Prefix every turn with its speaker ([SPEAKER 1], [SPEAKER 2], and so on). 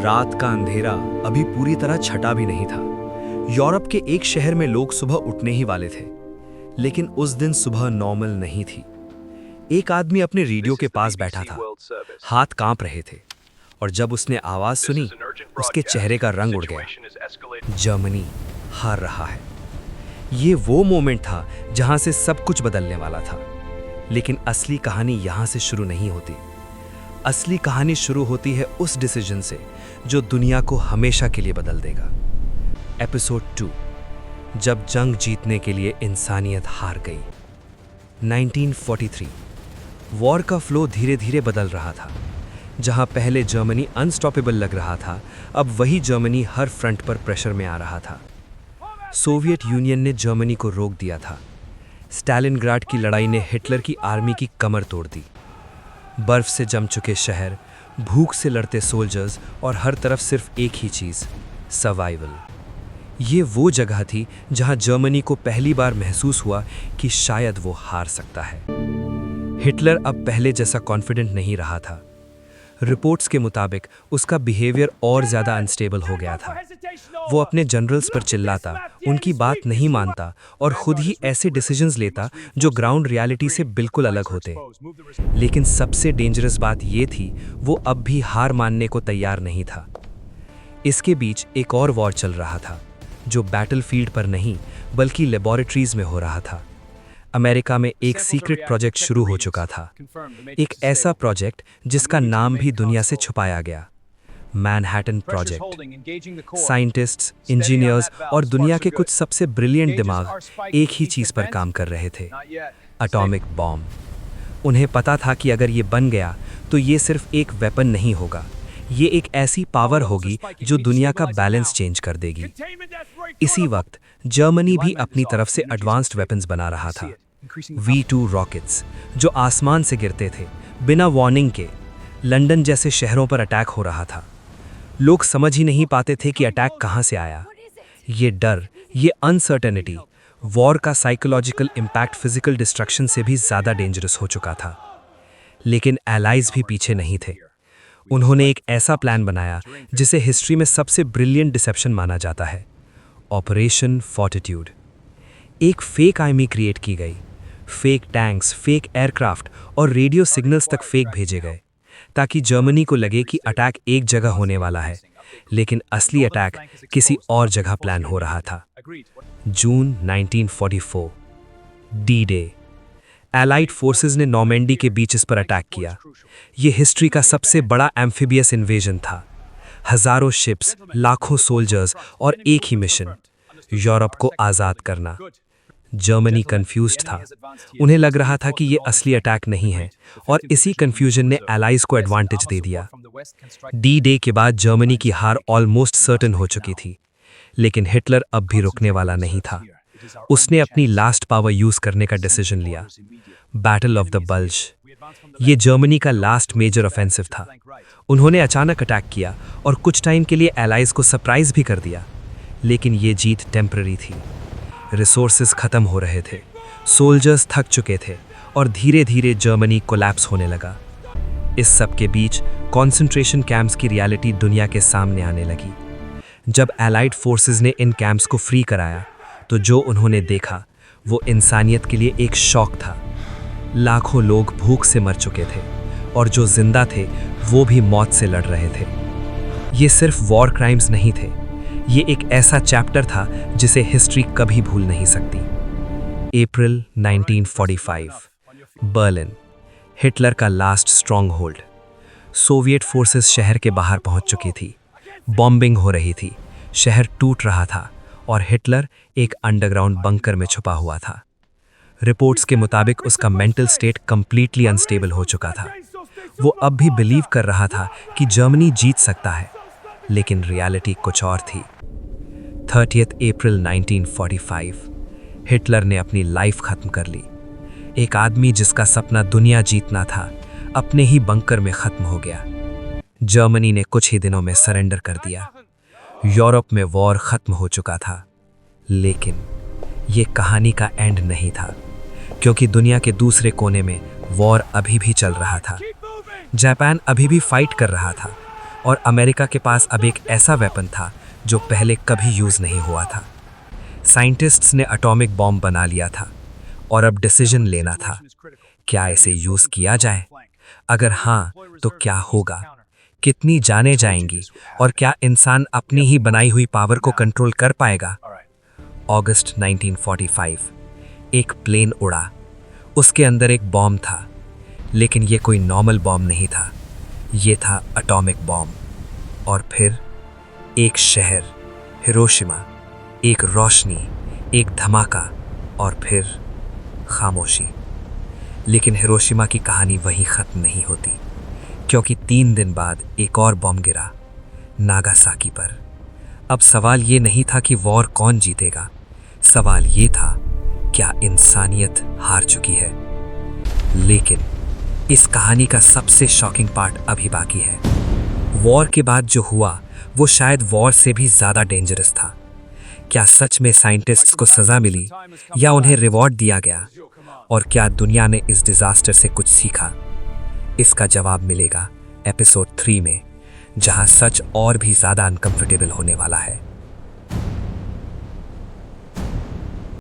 [SPEAKER 1] रात का अंधेरा अभी पूरी तरह छटा भी नहीं था। यूरोप के एक शहर में लोग सुबह उठने ही वाले थे, लेकिन उस दिन सुबह नॉर्मल नहीं थी। एक आदमी अपने रेडियो के पास बैठा था, हाथ कांप रहे थे, और जब उसने आवाज सुनी, उसके चेहरे का रंग उड़ गया। जर्मनी हार रहा है। ये वो मोमेंट था जहां से सब कुछ बदलने वाला था। लेकिन असली कहानी यहां से शुरू नहीं होती। असली कहानी शुरू होती है उस डिसीजन से जो दुनिया को हमेशा के लिए बदल देगा। एपिसोड 2, जब जंग जीतने के लिए इंसानियत हार गई। 1943 वॉर का फ्लो धीरे धीरे बदल रहा था। जहां पहले जर्मनी अनस्टॉपेबल लग रहा था, अब वही जर्मनी हर फ्रंट पर प्रेशर में आ रहा था। सोवियत यूनियन ने जर्मनी को रोक दिया था। स्टालिनग्राड की लड़ाई ने हिटलर की आर्मी की कमर तोड़ दी। बर्फ से जम चुके शहर, भूख से लड़ते सोल्जर्स और हर तरफ सिर्फ एक ही चीज़, सर्वाइवल। ये वो जगह थी जहां जर्मनी को पहली बार महसूस हुआ कि शायद वो हार सकता है। हिटलर अब पहले जैसा कॉन्फिडेंट नहीं रहा था। रिपोर्ट्स के मुताबिक उसका बिहेवियर और ज़्यादा अनस्टेबल हो गया था। वो अपने जनरल्स पर चिल्लाता, उनकी बात नहीं मानता और खुद ही ऐसे डिसीजंस लेता जो ग्राउंड रियलिटी से बिल्कुल अलग होते। लेकिन सबसे डेंजरस बात ये थी, वो अब भी हार मानने को तैयार नहीं था। इसके बीच एक और वॉर चल रहा था, जो बैटलफील्ड पर नहीं बल्कि लेबोरेटरीज में हो रहा था। अमेरिका में एक सीक्रेट प्रोजेक्ट शुरू हो चुका था, एक ऐसा प्रोजेक्ट जिसका नाम भी दुनिया से छुपाया गया, मैनहट्टन प्रोजेक्ट। साइंटिस्ट्स, इंजीनियर्स और दुनिया के कुछ सबसे ब्रिलियंट दिमाग एक ही चीज़ पर काम कर रहे थे, एटॉमिक बॉम्ब। उन्हें पता था कि अगर ये बन गया तो ये सिर्फ एक वेपन नहीं होगा, ये एक ऐसी पावर होगी जो दुनिया का बैलेंस चेंज कर देगी। इसी वक्त जर्मनी भी अपनी तरफ से एडवांस्ड वेपन्स बना रहा था, V2 रॉकेट्स, जो आसमान से गिरते थे बिना वार्निंग के। लंदन जैसे शहरों पर अटैक हो रहा था। लोग समझ ही नहीं पाते थे कि अटैक कहां से आया। ये डर, ये अनसर्टेनिटी, वॉर का साइकोलॉजिकल इम्पैक्ट फिजिकल डिस्ट्रक्शन से भी ज़्यादा डेंजरस हो चुका था। लेकिन एलाइज भी पीछे नहीं थे। उन्होंने एक ऐसा प्लान बनाया जिसे हिस्ट्री में सबसे ब्रिलियंट डिसेप्शन माना जाता है, ऑपरेशन फॉर्टिट्यूड। एक फेक आर्मी क्रिएट की गई। फेक टैंक्स, फेक एयरक्राफ्ट और रेडियो सिग्नल्स तक फेक भेजे गए, ताकि जर्मनी को लगे कि अटैक एक जगह होने वाला है, लेकिन असली अटैक किसी और जगह प्लान हो रहा था। जून 1944, डी डे। एलाइड फोर्सेस ने नॉर्मेंडी के बीचेस पर अटैक किया। ये हिस्ट्री का सबसे बड़ा एम्फिबियस इन्वेजन था। हजारों शिप्स, लाखों सोल्जर्स और एक ही मिशन, यूरोप को आज़ाद करना। जर्मनी कंफ्यूज्ड था। उन्हें लग रहा था कि ये असली अटैक नहीं है, और इसी कंफ्यूजन ने एलाइज को एडवांटेज दे दिया। डी डे के बाद जर्मनी की हार ऑलमोस्ट सर्टेन हो चुकी थी, लेकिन हिटलर अब भी रुकने वाला नहीं था। उसने अपनी लास्ट पावर यूज करने का डिसीजन लिया, बैटल ऑफ द बल्ज। ये जर्मनी का लास्ट मेजर ऑफेंसिव था। उन्होंने अचानक अटैक किया और कुछ टाइम के लिए एलाइज को सरप्राइज भी कर दिया। लेकिन ये जीत टेम्पररी थी। रिसोर्सेज खत्म हो रहे थे, सोल्जर्स थक चुके थे और धीरे धीरे जर्मनी कोलैप्स होने लगा। इस सब के बीच कॉन्सेंट्रेशन कैंप्स की रियलिटी दुनिया के सामने आने लगी। जब एलाइड फोर्सेस ने इन कैंप्स को फ्री कराया, तो जो उन्होंने देखा वो इंसानियत के लिए एक शॉक था। लाखों लोग भूख से मर चुके थे, और जो जिंदा थे वो भी मौत से लड़ रहे थे। ये सिर्फ वॉर क्राइम्स नहीं थे, ये एक ऐसा चैप्टर था जिसे हिस्ट्री कभी भूल नहीं सकती। अप्रैल 1945, बर्लिन, हिटलर का last strong hold. Soviet forces शहर के बाहर पहुंच चुकी थी। बॉम्बिंग हो रही थी, शहर टूट रहा था, और हिटलर एक अंडरग्राउंड बंकर में छुपा हुआ था। रिपोर्ट्स के मुताबिक उसका मेंटल स्टेट कंप्लीटली अनस्टेबल हो चुका था। वो अब भी बिलीव कर रहा था कि जर्मनी जीत सकता है, लेकिन रियलिटी कुछ और थी। 30 अप्रैल 1945, हिटलर ने अपनी लाइफ खत्म कर ली। एक आदमी जिसका सपना दुनिया जीतना था, अपने ही बंकर में खत्म हो गया। जर्मनी ने कुछ ही दिनों में सरेंडर कर दिया। यूरोप में वॉर खत्म हो चुका था, लेकिन ये कहानी का एंड नहीं था, क्योंकि दुनिया के दूसरे कोने में वॉर अभी भी चल रहा था। जापान अभी भी फाइट कर रहा था। और अमेरिका के पास अब एक ऐसा वेपन था जो पहले कभी यूज़ नहीं हुआ था। साइंटिस्ट्स ने एटॉमिक बॉम्ब बना लिया था और अब डिसीजन लेना था, क्या इसे यूज़ किया जाए? अगर हाँ, तो क्या होगा? कितनी जानें जाएंगी और क्या इंसान अपनी ही बनाई हुई पावर को कंट्रोल कर पाएगा? अगस्त 1945 एक प्लेन उड़ा। उसके अंदर एक बॉम्ब था, लेकिन ये कोई नॉर्मल बॉम्ब नहीं था, ये था एटॉमिक बॉम्ब। और फिर एक शहर हिरोशिमा, एक रोशनी, एक धमाका और फिर खामोशी। लेकिन हिरोशिमा की कहानी वहीं ख़त्म नहीं होती, क्योंकि 3 दिन बाद एक और बॉम्ब गिरा नागासाकी पर। अब सवाल ये नहीं था कि वॉर कौन जीतेगा, सवाल ये था क्या इंसानियत हार चुकी है। लेकिन इस कहानी का सबसे शॉकिंग पार्ट अभी बाकी है। वॉर के बाद जो हुआ वो शायद वॉर से भी ज़्यादा डेंजरस था। क्या सच में साइंटिस्ट्स को सज़ा मिली या उन्हें रिवॉर्ड दिया गया? और क्या दुनिया ने इस डिज़ास्टर से कुछ सीखा? इसका जवाब मिलेगा एपिसोड 3 में, जहां सच और भी ज़्यादा अनकंफर्टेबल होने वाला है।